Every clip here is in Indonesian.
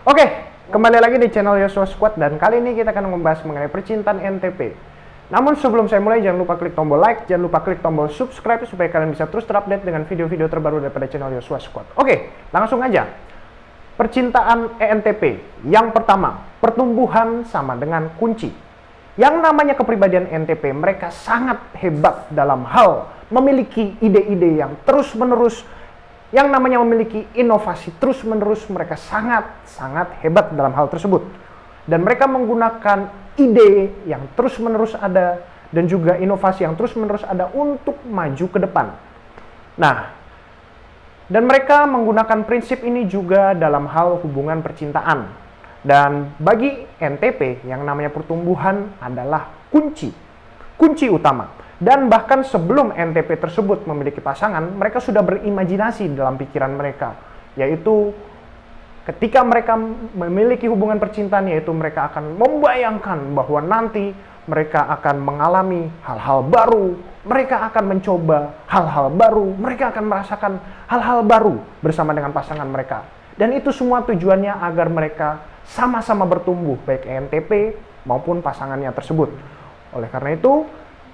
Oke, kembali lagi di channel Yosua Squad dan kali ini kita akan membahas mengenai percintaan NTP. Namun sebelum saya mulai, jangan lupa klik tombol like, jangan lupa klik tombol subscribe supaya kalian bisa terus terupdate dengan video-video terbaru daripada channel Yosua Squad. Oke, langsung aja. Percintaan ENTP. Yang pertama, pertumbuhan sama dengan kunci. Yang namanya kepribadian NTP, mereka sangat hebat dalam hal memiliki ide-ide yang terus-menerus. Yang namanya memiliki inovasi terus-menerus, mereka sangat hebat dalam hal tersebut. Dan mereka menggunakan ide yang terus-menerus ada dan juga inovasi yang terus-menerus ada untuk maju ke depan. Nah, dan mereka menggunakan prinsip ini juga dalam hal hubungan percintaan. Dan bagi NTP, yang namanya pertumbuhan adalah kunci utama. Dan bahkan sebelum NTP tersebut memiliki pasangan, mereka sudah berimajinasi dalam pikiran mereka. Yaitu ketika mereka memiliki hubungan percintaan, yaitu mereka akan membayangkan bahwa nanti mereka akan mengalami hal-hal baru, mereka akan mencoba hal-hal baru, mereka akan merasakan hal-hal baru bersama dengan pasangan mereka. Dan itu semua tujuannya agar mereka sama-sama bertumbuh, baik ENTP maupun pasangannya tersebut. Oleh karena itu,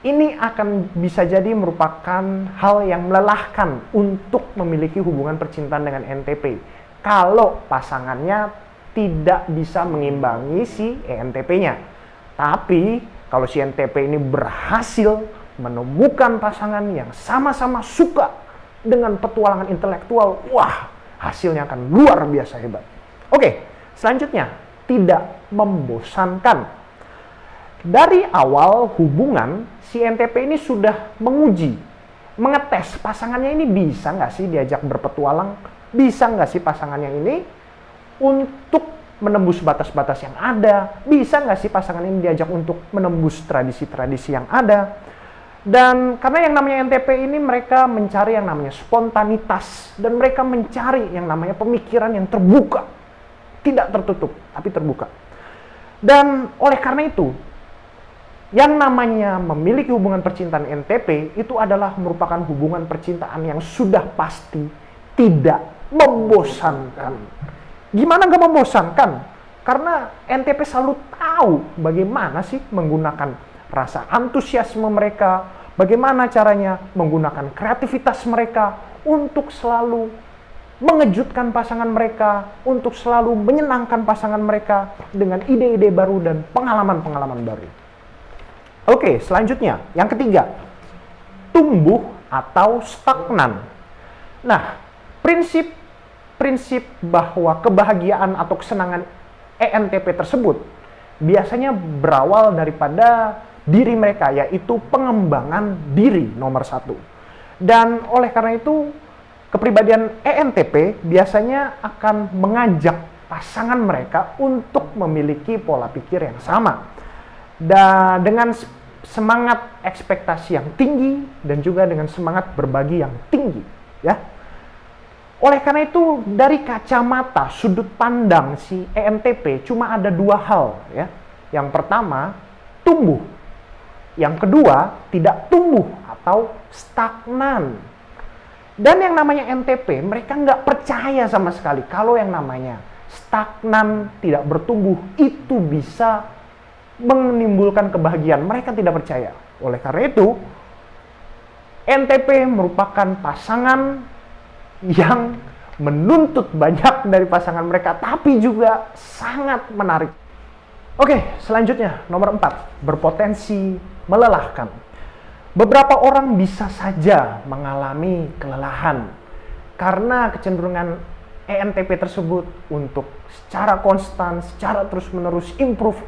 ini akan bisa jadi merupakan hal yang melelahkan untuk memiliki hubungan percintaan dengan NTP. Kalau pasangannya tidak bisa mengimbangi si ENTP-nya. Tapi, kalau si NTP ini berhasil menemukan pasangan yang sama-sama suka dengan petualangan intelektual, wah, hasilnya akan luar biasa hebat. Oke, selanjutnya, tidak membosankan. Dari awal hubungan, si NTP ini sudah menguji, mengetes pasangannya ini bisa nggak sih diajak berpetualang, bisa nggak sih pasangannya ini untuk menembus batas-batas yang ada, bisa nggak sih pasangan ini diajak untuk menembus tradisi-tradisi yang ada. Dan karena yang namanya NTP ini mereka mencari yang namanya spontanitas, dan mereka mencari yang namanya pemikiran yang terbuka, tidak tertutup, tapi terbuka. Dan oleh karena itu, yang namanya memiliki hubungan percintaan NTP itu adalah merupakan hubungan percintaan yang sudah pasti tidak membosankan. Gimana nggak membosankan? Karena NTP selalu tahu bagaimana sih menggunakan rasa antusiasme mereka, bagaimana caranya menggunakan kreativitas mereka untuk selalu mengejutkan pasangan mereka, untuk selalu menyenangkan pasangan mereka dengan ide-ide baru dan pengalaman-pengalaman baru. Oke, selanjutnya, yang ketiga, tumbuh atau stagnan. Nah, prinsip bahwa kebahagiaan atau kesenangan ENTP tersebut biasanya berawal daripada diri mereka, yaitu pengembangan diri nomor satu. Dan oleh karena itu, kepribadian ENTP biasanya akan mengajak pasangan mereka untuk memiliki pola pikir yang sama. Dan dengan semangat ekspektasi yang tinggi dan juga dengan semangat berbagi yang tinggi, ya. Oleh karena itu, dari kacamata sudut pandang si ENTP cuma ada dua hal, ya. Yang pertama, tumbuh. Yang kedua, tidak tumbuh atau stagnan. Dan yang namanya NTP, mereka nggak percaya sama sekali kalau yang namanya stagnan, tidak bertumbuh, itu bisa menimbulkan kebahagiaan. Mereka tidak percaya. Oleh karena itu, NTP merupakan pasangan yang menuntut banyak dari pasangan mereka, tapi juga sangat menarik. Oke, selanjutnya, nomor 4, berpotensi melelahkan. Beberapa orang bisa saja mengalami kelelahan karena kecenderungan ENTP tersebut untuk secara konstan, secara terus-menerus improve.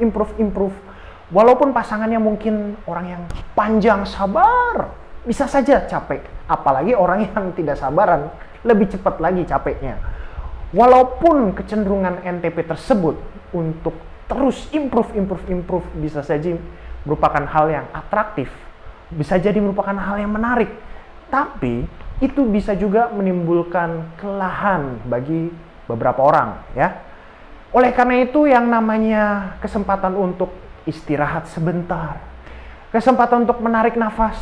Walaupun pasangannya mungkin orang yang panjang sabar, bisa saja capek. Apalagi orang yang tidak sabaran, lebih cepat lagi capeknya. Walaupun kecenderungan NTP tersebut untuk terus improve bisa saja merupakan hal yang atraktif, bisa jadi merupakan hal yang menarik. Tapi itu bisa juga menimbulkan kelelahan bagi beberapa orang, ya. Oleh karena itu, yang namanya kesempatan untuk istirahat sebentar, kesempatan untuk menarik nafas,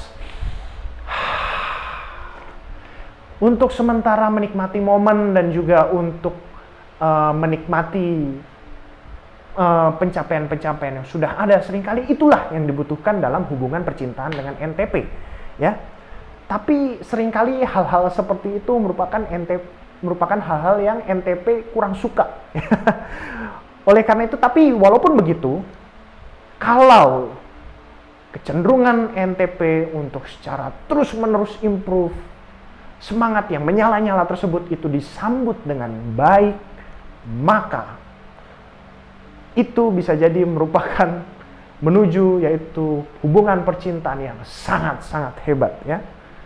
untuk sementara menikmati momen dan juga untuk menikmati pencapaian-pencapaian yang sudah ada. Seringkali itulah yang dibutuhkan dalam hubungan percintaan dengan NTP, ya. Tapi seringkali hal-hal seperti itu merupakan hal-hal yang NTP kurang suka. Oleh karena itu, tapi walaupun begitu, kalau kecenderungan NTP untuk secara terus-menerus improve, semangat yang menyala-nyala tersebut itu disambut dengan baik, maka itu bisa jadi merupakan menuju yaitu hubungan percintaan yang sangat-sangat hebat, ya.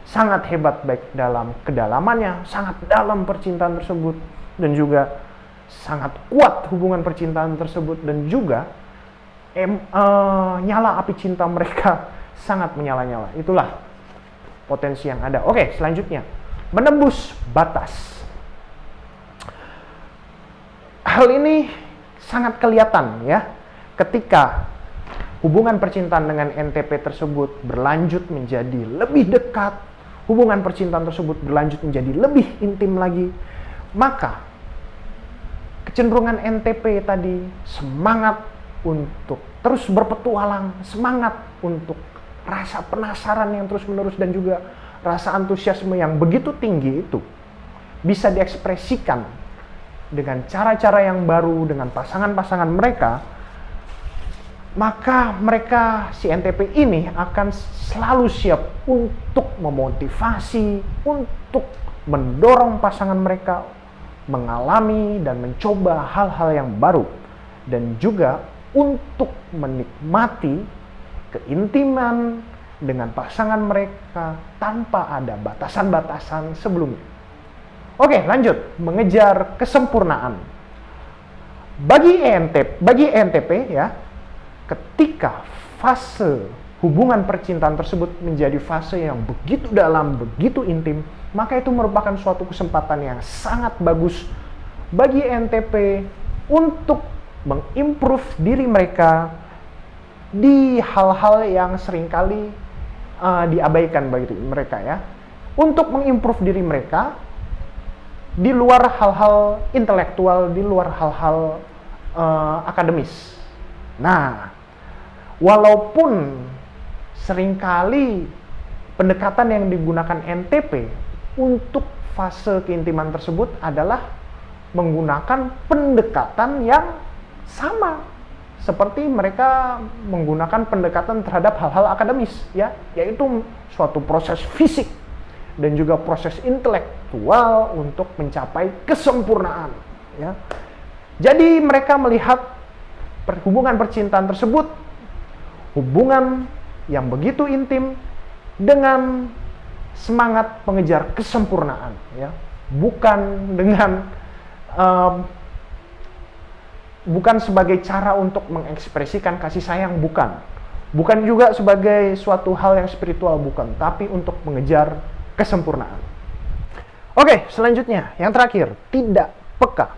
Sangat hebat baik dalam kedalamannya, sangat dalam percintaan tersebut, dan juga sangat kuat hubungan percintaan tersebut, dan juga nyala api cinta mereka sangat menyala-nyala. Itulah potensi yang ada. Oke, selanjutnya, menembus batas. Hal ini sangat kelihatan, ya, ketika hubungan percintaan dengan NTP tersebut berlanjut menjadi lebih dekat, hubungan percintaan tersebut berlanjut menjadi lebih intim lagi, maka kecenderungan NTP tadi semangat untuk terus berpetualang, semangat untuk rasa penasaran yang terus-menerus, dan juga rasa antusiasme yang begitu tinggi itu bisa diekspresikan dengan cara-cara yang baru dengan pasangan-pasangan mereka. Maka mereka, si NTP ini, akan selalu siap untuk memotivasi, untuk mendorong pasangan mereka mengalami dan mencoba hal-hal yang baru, dan juga untuk menikmati keintiman dengan pasangan mereka tanpa ada batasan-batasan sebelumnya. Oke, lanjut, mengejar kesempurnaan. Bagi ENTP, ya, ketika fase hubungan percintaan tersebut menjadi fase yang begitu dalam, begitu intim, maka itu merupakan suatu kesempatan yang sangat bagus bagi ENTP untuk mengimprove diri mereka di hal-hal yang seringkali diabaikan bagi mereka, ya. Untuk mengimprove diri mereka di luar hal-hal intelektual, di luar hal-hal akademis. Nah, walaupun seringkali pendekatan yang digunakan NTP untuk fase keintiman tersebut adalah menggunakan pendekatan yang sama seperti mereka menggunakan pendekatan terhadap hal-hal akademis, ya, yaitu suatu proses fisik dan juga proses intelektual untuk mencapai kesempurnaan, ya. Jadi mereka melihat hubungan percintaan tersebut hubungan yang begitu intim dengan semangat mengejar kesempurnaan, ya. Bukan sebagai cara untuk mengekspresikan kasih sayang, bukan juga sebagai suatu hal yang spiritual, bukan, tapi untuk mengejar kesempurnaan. Oke, selanjutnya, yang terakhir, tidak peka.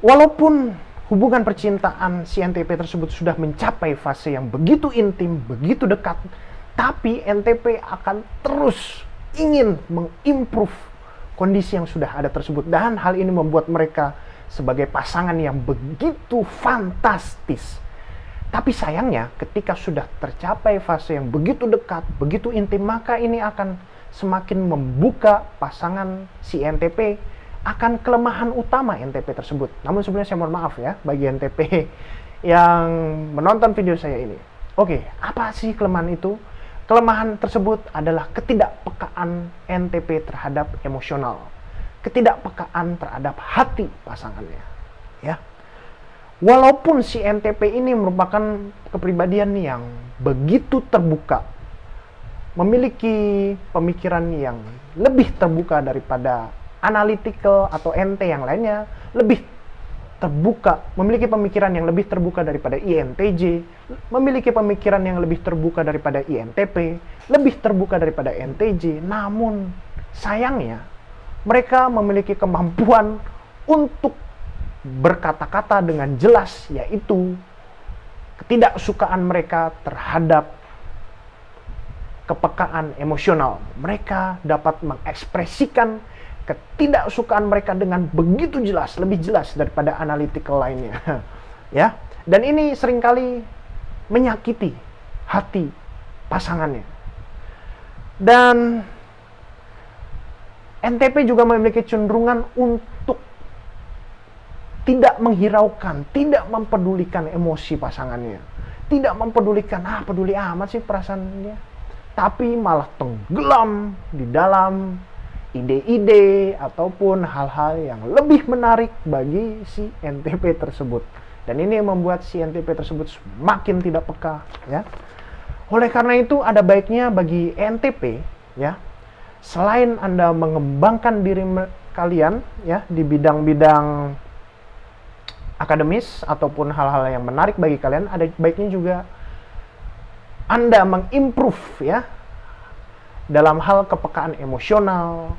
Walaupun hubungan percintaan si NTP tersebut sudah mencapai fase yang begitu intim, begitu dekat, tapi NTP akan terus ingin mengimprove kondisi yang sudah ada tersebut, dan hal ini membuat mereka sebagai pasangan yang begitu fantastis. Tapi sayangnya ketika sudah tercapai fase yang begitu dekat, begitu intim, maka ini akan semakin membuka pasangan si NTP akan kelemahan utama NTP tersebut. Namun sebenarnya saya mohon maaf, ya, bagi NTP yang menonton video saya ini. Oke, apa sih kelemahan itu? Kelemahan tersebut adalah ketidakpekaan NTP terhadap emosional, ketidakpekaan terhadap hati pasangannya, ya. Walaupun si NTP ini merupakan kepribadian yang begitu terbuka, memiliki pemikiran yang lebih terbuka daripada analytical atau NT yang lainnya, lebih terbuka, memiliki pemikiran yang lebih terbuka daripada INTJ, memiliki pemikiran yang lebih terbuka daripada INTP, lebih terbuka daripada NTJ. Namun sayangnya mereka memiliki kemampuan untuk berkata-kata dengan jelas, yaitu ketidaksukaan mereka terhadap kepekaan emosional. Mereka dapat mengekspresikan ketidaksukaan mereka dengan begitu jelas, lebih jelas daripada analytical lainnya. Ya. Dan ini seringkali menyakiti hati pasangannya. Dan NTP juga memiliki cenderungan untuk tidak menghiraukan, tidak mempedulikan emosi pasangannya. Tidak mempedulikan, peduli amat sih perasaannya. Tapi malah tenggelam di dalam ide-ide ataupun hal-hal yang lebih menarik bagi si NTP tersebut. Dan ini yang membuat si NTP tersebut semakin tidak peka, ya. Oleh karena itu ada baiknya bagi NTP, ya, selain Anda mengembangkan diri kalian, ya, di bidang-bidang akademis ataupun hal-hal yang menarik bagi kalian, ada baiknya juga Anda mengimprove, ya, dalam hal kepekaan emosional,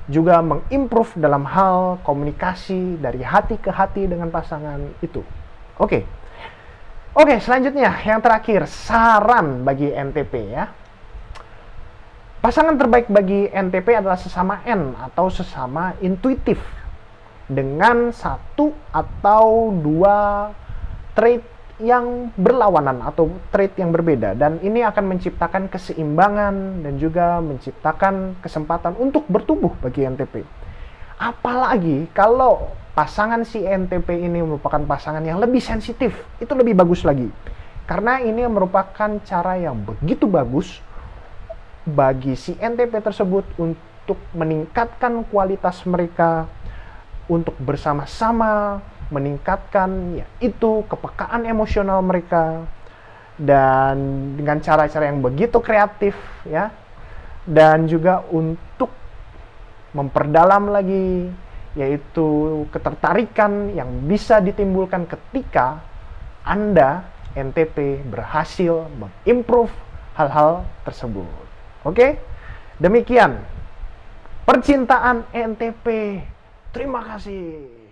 juga mengimprove dalam hal komunikasi dari hati ke hati dengan pasangan itu. Oke, selanjutnya yang terakhir, saran bagi NTP, ya. Pasangan terbaik bagi NTP adalah sesama N atau sesama intuitif dengan satu atau dua trait yang berlawanan atau trait yang berbeda, dan ini akan menciptakan keseimbangan dan juga menciptakan kesempatan untuk bertumbuh bagi NTP. Apalagi kalau pasangan si NTP ini merupakan pasangan yang lebih sensitif, itu lebih bagus lagi. Karena ini merupakan cara yang begitu bagus bagi si NTP tersebut untuk meningkatkan kualitas mereka, untuk bersama-sama meningkatkan yaitu kepekaan emosional mereka, dan dengan cara-cara yang begitu kreatif, ya, dan juga untuk memperdalam lagi yaitu ketertarikan yang bisa ditimbulkan ketika Anda NTP berhasil mengimprove hal-hal tersebut. Oke, demikian percintaan NTP. Terima kasih.